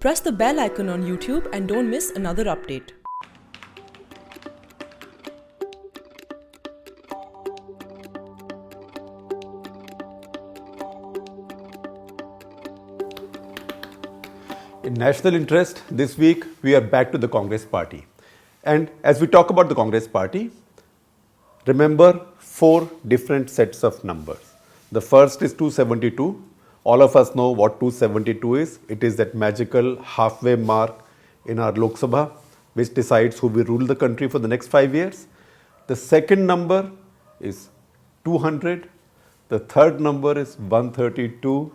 Press the bell icon on YouTube and don't miss another update. In national interest, this week we are back to the Congress party. And as we talk about the Congress party, remember 4 different sets of numbers. The first is 272. All of us know what 272 is. It is that magical halfway mark in our Lok Sabha, which decides who will rule the country for the next 5 years. The second number is 200. The third number is 132.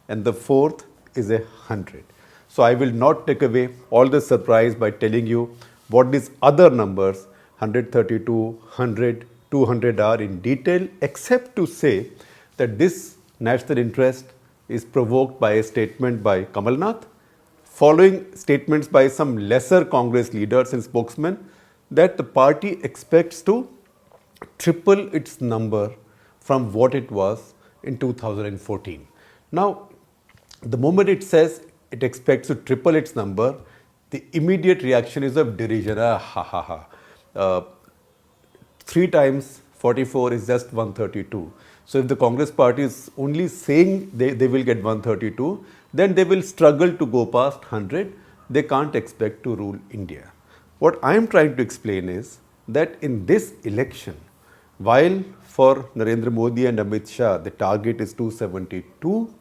And the fourth is 100. So I will not take away all the surprise by telling you what these other numbers 132, 100, 200 are in detail, except to say that this national interest is provoked by a statement by Kamal Nath, following statements by some lesser Congress leaders and spokesmen that the party expects to triple its number from what it was in 2014. Now, the moment it says it expects to triple its number, the immediate reaction is of derision. Ha ha ha. 3 times 44 is just 132. So if the Congress party is only saying they will get 132, then they will struggle to go past 100. They can't expect to rule India. What I am trying to explain is that in this election, while for Narendra Modi and Amit Shah, the target is 272,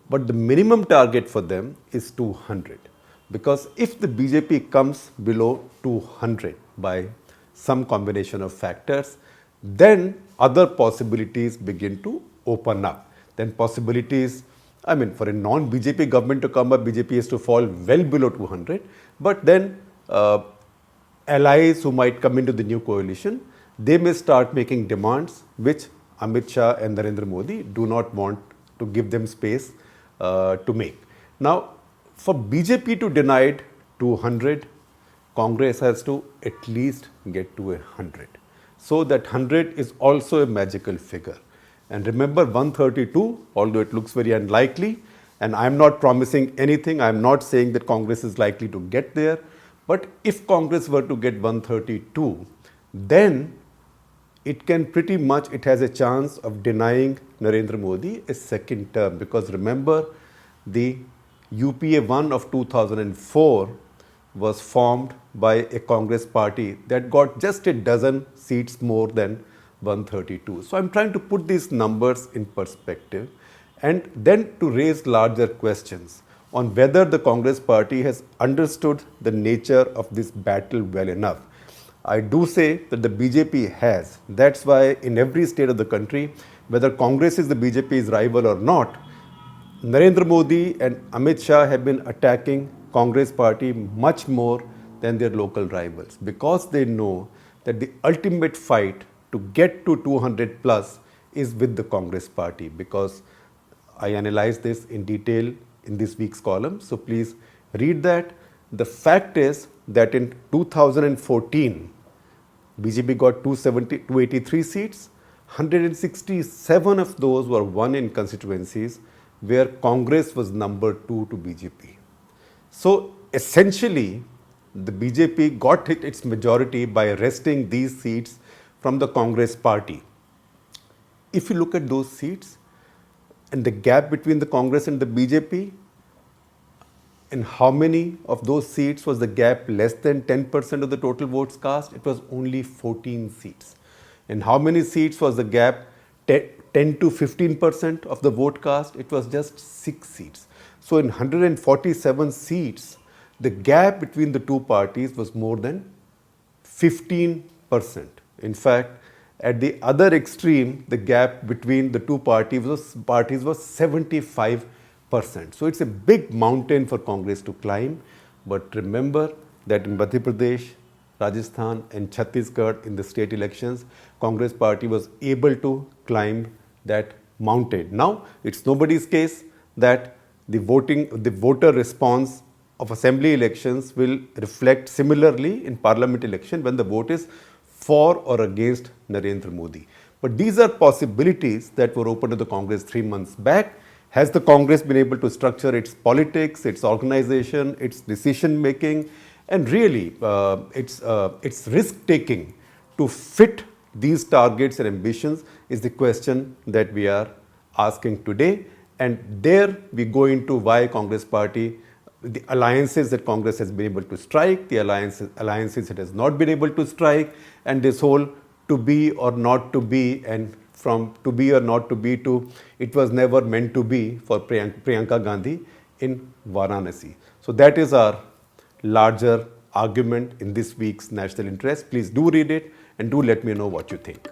but the minimum target for them is 200. Because if the BJP comes below 200 by some combination of factors, then other possibilities begin to open up. Then possibilities, for a non-BJP government to come up, BJP has to fall well below 200. But then allies who might come into the new coalition, they may start making demands which Amit Shah and Narendra Modi do not want to give them space to make. Now, for BJP to deny 200, Congress has to at least get to 100. So that 100 is also a magical figure. And remember 132, although it looks very unlikely, and I am not promising anything, I am not saying that Congress is likely to get there, but if Congress were to get 132, then it has a chance of denying Narendra Modi a second term, because remember, the UPA 1 of 2004 was formed by a Congress party that got just a dozen seats more than 132. So I'm trying to put these numbers in perspective and then to raise larger questions on whether the Congress party has understood the nature of this battle well enough. I do say that the BJP has. That's why in every state of the country, whether Congress is the BJP's rival or not, Narendra Modi and Amit Shah have been attacking Congress party much more than their local rivals, because they know that the ultimate fight to get to 200 plus is with the Congress party, because I analyzed this in detail in this week's column. So please read that. The fact is that in 2014, BJP got 283 seats. 167 of those were won in constituencies where Congress was number 2 to BJP. So essentially, the BJP got its majority by wresting these seats from the Congress party. If you look at those seats and the gap between the Congress and the BJP, in how many of those seats was the gap less than 10% of the total votes cast? It was only 14 seats. In how many seats was the gap 10 to 15% of the vote cast? It was just 6 seats. So in 147 seats, the gap between the two parties was more than 15%. In fact, at the other extreme, the gap between the two parties was 75%. So it's a big mountain for Congress to climb. But remember that in Madhya Pradesh, Rajasthan and Chhattisgarh in the state elections, Congress party was able to climb that mountain. Now, it's nobody's case that the voter response of assembly elections will reflect similarly in parliament election when the vote is for or against Narendra Modi. But these are possibilities that were open to the Congress 3 months back, Has the Congress been able to structure its politics, its organization, its decision making, and really its risk taking to fit these targets and ambitions is the question that we are asking today. And there we go into why Congress party, the alliances that Congress has been able to strike, the alliances it has not been able to strike, and this whole to be or not to be, and from to be or not to be to it was never meant to be for Priyanka Gandhi in Varanasi. So that is our larger argument in this week's National Interest. Please do read it and do let me know what you think.